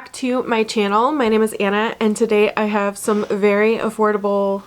back to my channel. My name is Anna and today I have some very affordable,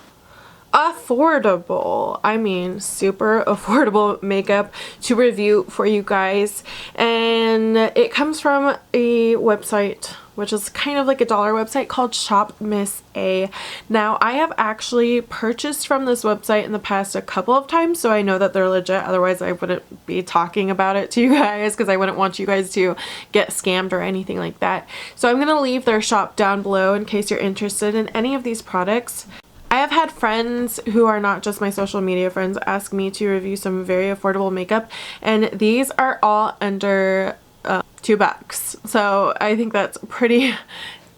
I mean super affordable makeup to review for you guys, and it comes from a website which is kind of like a dollar website called ShopMissA. Now I have actually purchased from this website in the past a couple of times, so I know that they're legit, otherwise I wouldn't be talking about it to you guys because I wouldn't want you guys to get scammed or anything like that. So I'm gonna leave their shop down below in case you're interested in any of these products. I have had friends who are not just my social media friends ask me to review some very affordable makeup, and these are all under $2. So I think that's pretty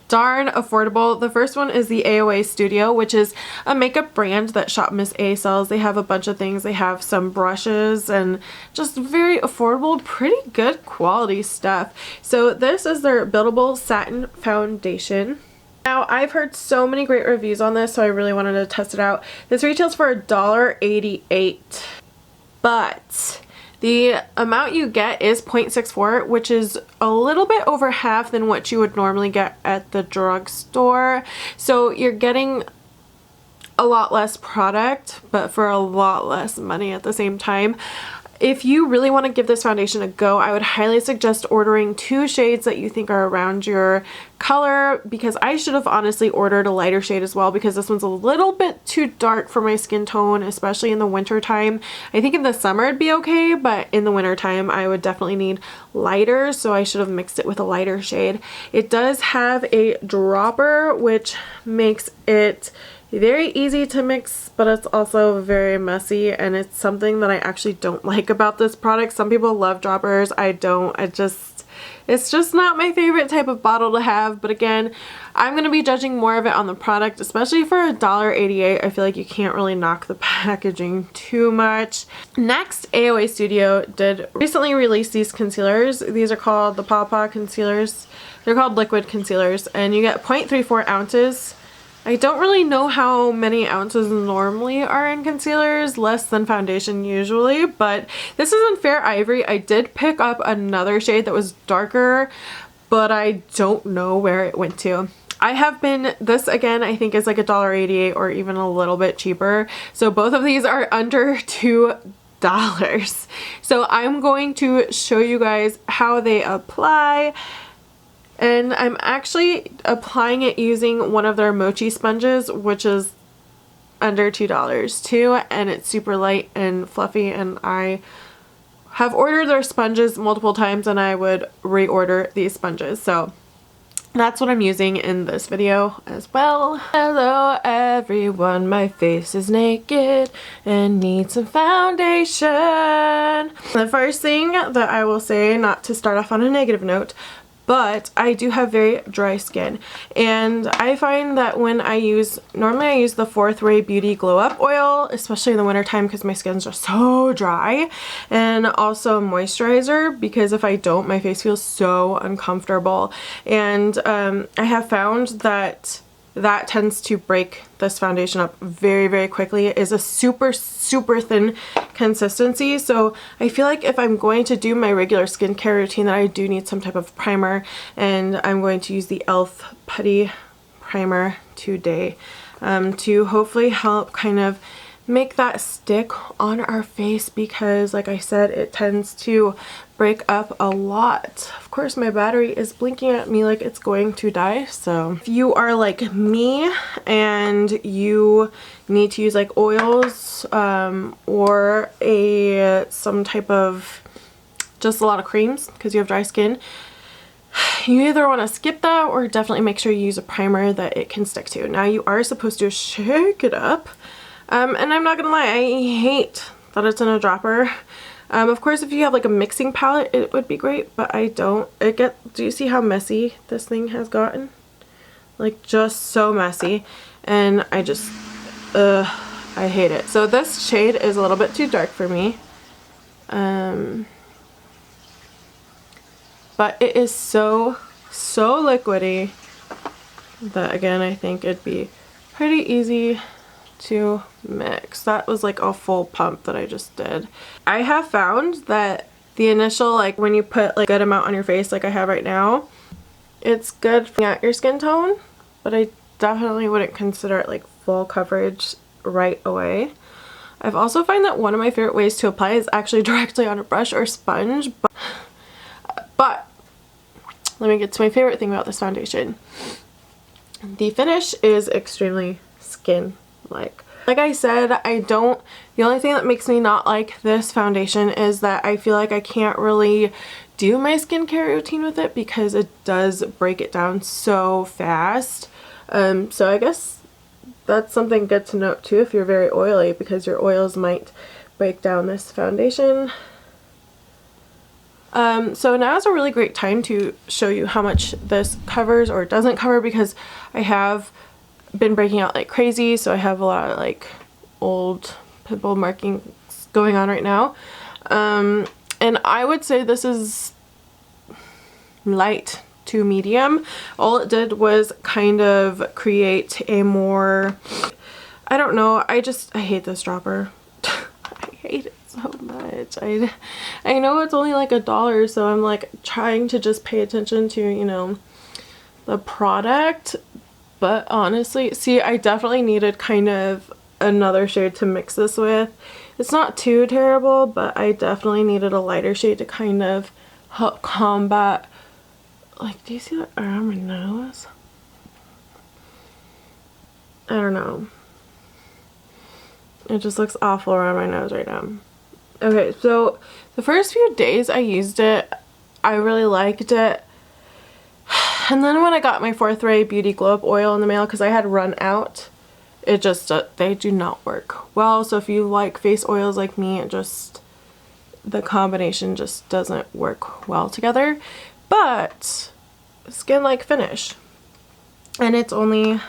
darn affordable. The first one is the Aoa Studio, which is a makeup brand that ShopMissA sells. They have a bunch of things. They have some brushes and just very affordable, pretty good quality stuff. So this is their buildable satin foundation. Now, I've heard so many great reviews on this, so I really wanted to test it out. This retails for $1.88, but the amount you get is 0.64, which is a little bit over half than what you would normally get at the drugstore. So you're getting a lot less product, but for a lot less money at the same time. If you really want to give this foundation a go, I would highly suggest ordering 2 shades that you think are around your color, because I should have honestly ordered a lighter shade as well, because this one's a little bit too dark for my skin tone, especially in the winter time. I think in the summer it'd be okay, but in the winter time I would definitely need lighter, so I should have mixed it with a lighter shade. It does have a dropper, which makes it very easy to mix, but it's also very messy, and it's something that I actually don't like about this product. Some people love droppers. I don't. It's just not my favorite type of bottle to have, but again, I'm going to be judging more of it on the product, especially for $1.88. I feel like you can't really knock the packaging too much. Next, Aoa Studio did recently release these concealers. These are called the Pawpaw concealers. They're called liquid concealers, and you get 0.34 ounces. I don't really know how many ounces normally are in concealers, less than foundation usually, but this is in Fair Ivory. I did pick up another shade that was darker, but I don't know where it went to. I have been, this again I think is like $1.88 or even a little bit cheaper, so both of these are under $2. So I'm going to show you guys how they apply. And I'm actually applying it using one of their mochi sponges, which is under $2 too, and it's super light and fluffy, and I have ordered their sponges multiple times and I would reorder these sponges. So that's what I'm using in this video as well. Hello everyone, my face is naked and needs some foundation. The first thing that I will say, not to start off on a negative note, but I do have very dry skin, and I find that when normally I use the 4th Ray Beauty Glow Up Oil, especially in the winter time because my skin's just so dry, and also moisturizer, because if I don't, my face feels so uncomfortable. And I have found that tends to break this foundation up very, very quickly. It is a super thin consistency, so I feel like if I'm going to do my regular skincare routine, that I do need some type of primer, and I'm going to use the e.l.f. Putty Primer today to hopefully help kind of make that stick on our face, because like I said, it tends to break up a lot. Of course, my battery is blinking at me like it's going to die, so if you are like me and you need to use like oils or some type of just a lot of creams because you have dry skin, you either want to skip that or definitely make sure you use a primer that it can stick to. Now you are supposed to shake it up. And I'm not gonna lie, I hate that it's in a dropper. Of course, if you have like a mixing palette, it would be great, but I don't. Do you see how messy this thing has gotten? Like, just so messy, and I just, I hate it. So this shade is a little bit too dark for me. But it is so liquidy that, again, I think it'd be pretty easy to mix. That was like a full pump that I just did. I have found that the initial, like when you put like a good amount on your face like I have right now, It's good at your skin tone, but I definitely wouldn't consider it like full coverage right away. I've also found that one of my favorite ways to apply is actually directly on a brush or sponge, but let me get to my favorite thing about this foundation. The finish is extremely skin-like. Like I said, the only thing that makes me not like this foundation is that I feel like I can't really do my skincare routine with it because it does break it down so fast. So I guess that's something good to note too if you're very oily, because your oils might break down this foundation. So now is a really great time to show you how much this covers or doesn't cover, because I have been breaking out like crazy, so I have a lot of like old pimple markings going on right now. And I would say this is light to medium. All it did was kind of create a more, I don't know, I hate this dropper. I hate it so much. I know it's only like $1, so I'm like trying to just pay attention to, you know, the product. But honestly, see, I definitely needed kind of another shade to mix this with. It's not too terrible, but I definitely needed a lighter shade to kind of help combat, like, do you see that around my nose? I don't know. It just looks awful around my nose right now. Okay, so the first few days I used it, I really liked it. And then when I got my 4th Ray Beauty Glow Up Oil in the mail, because I had run out, it just, they do not work well. So if you like face oils like me, the combination just doesn't work well together. But skin-like finish, and it's under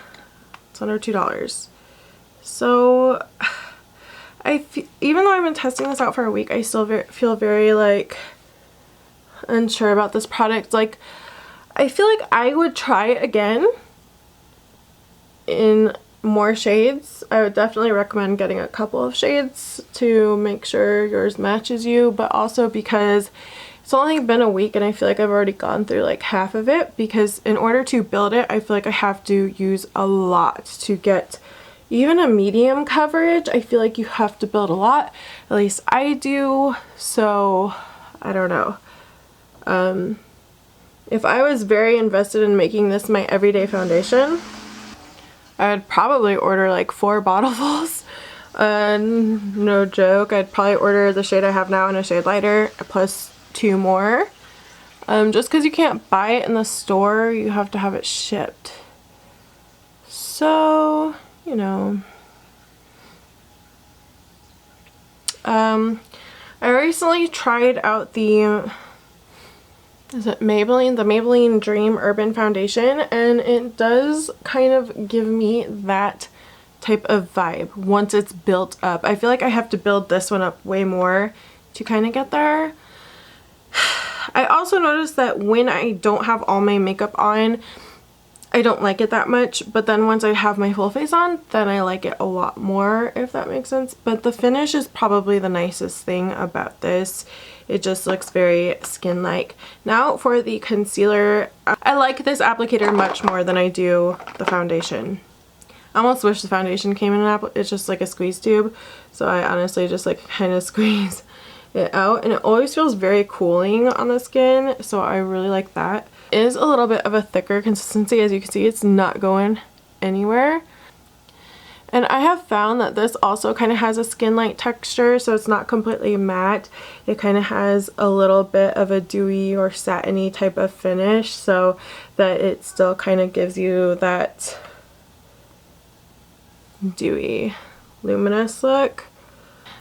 $2. So even though I've been testing this out for a week, I still feel very like unsure about this product. Like, I feel like I would try it again in more shades. I would definitely recommend getting a couple of shades to make sure yours matches you, but also because it's only been a week and I feel like I've already gone through like half of it, because in order to build it, I feel like I have to use a lot to get even a medium coverage. I feel like you have to build a lot, at least I do. So I don't know. If I was very invested in making this my everyday foundation, I would probably order like 4 bottlefuls. No joke. I'd probably order the shade I have now and a shade lighter plus 2 more. Just because you can't buy it in the store, you have to have it shipped. So, you know. I recently tried out the Maybelline Dream Urban Foundation, and it does kind of give me that type of vibe once it's built up. I feel like I have to build this one up way more to kind of get there. I also noticed that when I don't have all my makeup on, I don't like it that much, but then once I have my full face on, then I like it a lot more, if that makes sense. But the finish is probably the nicest thing about this. It just looks very skin-like. Now for the concealer, I like this applicator much more than I do the foundation. I almost wish the foundation came in it's just like a squeeze tube, so I honestly just like kind of squeeze it out, and it always feels very cooling on the skin, so I really like that. It is a little bit of a thicker consistency. As you can see, it's not going anywhere. And I have found that this also kind of has a skin-like texture, so it's not completely matte. It kind of has a little bit of a dewy or satiny type of finish, so that it still kind of gives you that dewy, luminous look.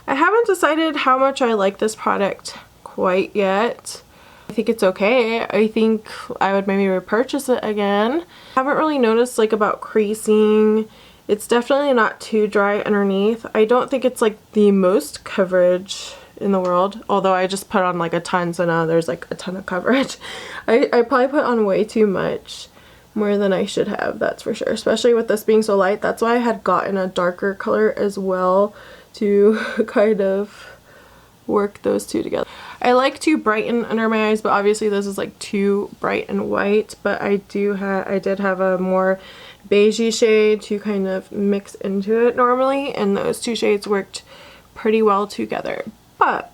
I haven't decided how much I like this product quite yet. I think it's okay. I think I would maybe repurchase it again. I haven't really noticed like about creasing. It's definitely not too dry underneath. I don't think it's like the most coverage in the world, although I just put on like a ton, so now there's like a ton of coverage. I probably put on way too much, more than I should have, that's for sure, especially with this being so light. That's why I had gotten a darker color as well, to kind of work those two together. I like to brighten under my eyes, but obviously this is like too bright and white, but I did have a more beigey shade to kind of mix into it normally, and those two shades worked pretty well together. But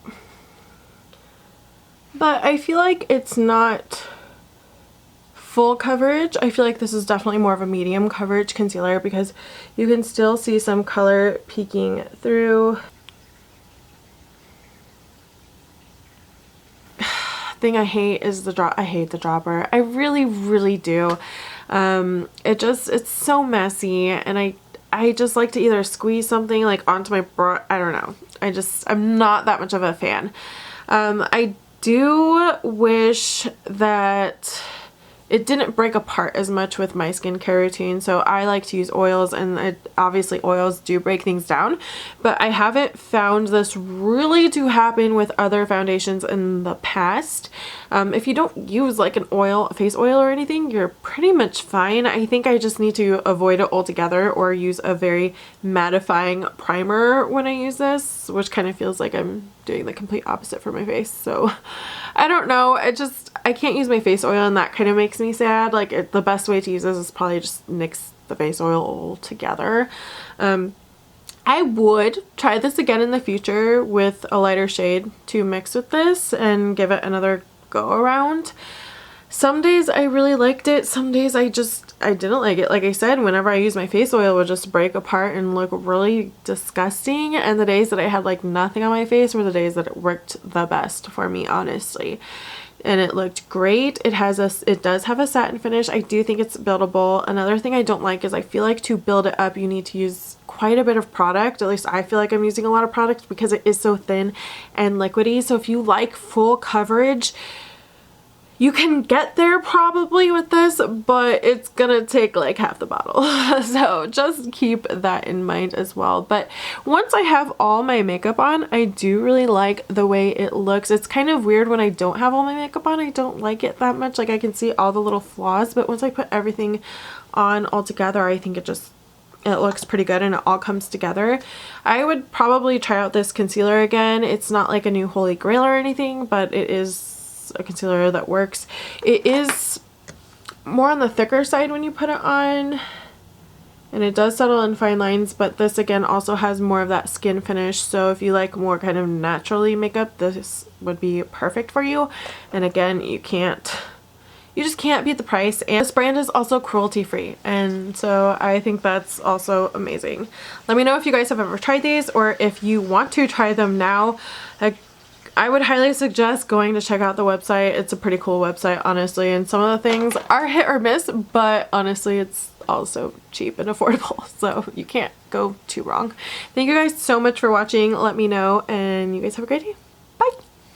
I feel like it's not full coverage. I feel like this is definitely more of a medium coverage concealer because you can still see some color peeking through. Thing I hate is the I hate the dropper. I really do. It's so messy, and I just like to either squeeze something like onto my brush. I don't know. I'm not that much of a fan. I do wish that it didn't break apart as much with my skincare routine, so I like to use oils, and obviously oils do break things down, but I haven't found this really to happen with other foundations in the past. If you don't use like an oil, a face oil or anything, you're pretty much fine. I think I just need to avoid it altogether or use a very mattifying primer when I use this, which kind of feels like I'm doing the complete opposite for my face. So I don't know, I can't use my face oil, and that kind of makes me sad. Like the best way to use this is probably just mix the face oil all together. I would try this again in the future with a lighter shade to mix with this and give it another go around. Some days I really liked it, some days I didn't like it. Like I said, whenever I use my face oil, it would just break apart and look really disgusting, and the days that I had like nothing on my face were the days that it worked the best for me, honestly. And it looked great. It does have a satin finish. I do think it's buildable. Another thing I don't like is I feel like to build it up you need to use quite a bit of product. At least I feel like I'm using a lot of product because it is so thin and liquidy. So if you like full coverage, you can get there probably with this, but it's gonna take like half the bottle. So just keep that in mind as well. But once I have all my makeup on, I do really like the way it looks. It's kind of weird when I don't have all my makeup on. I don't like it that much. Like I can see all the little flaws, but once I put everything on all together, I think it looks pretty good and it all comes together. I would probably try out this concealer again. It's not like a new holy grail or anything, but it is a concealer that works. It is more on the thicker side when you put it on, and it does settle in fine lines, but this again also has more of that skin finish, so if you like more kind of naturally makeup, this would be perfect for you. And again, you just can't beat the price, and this brand is also cruelty free, and so I think that's also amazing. Let me know if you guys have ever tried these or if you want to try them now. I would highly suggest going to check out the website. It's a pretty cool website, honestly, and some of the things are hit or miss, but honestly it's also cheap and affordable, so you can't go too wrong. Thank you guys so much for watching. Let me know, and you guys have a great day.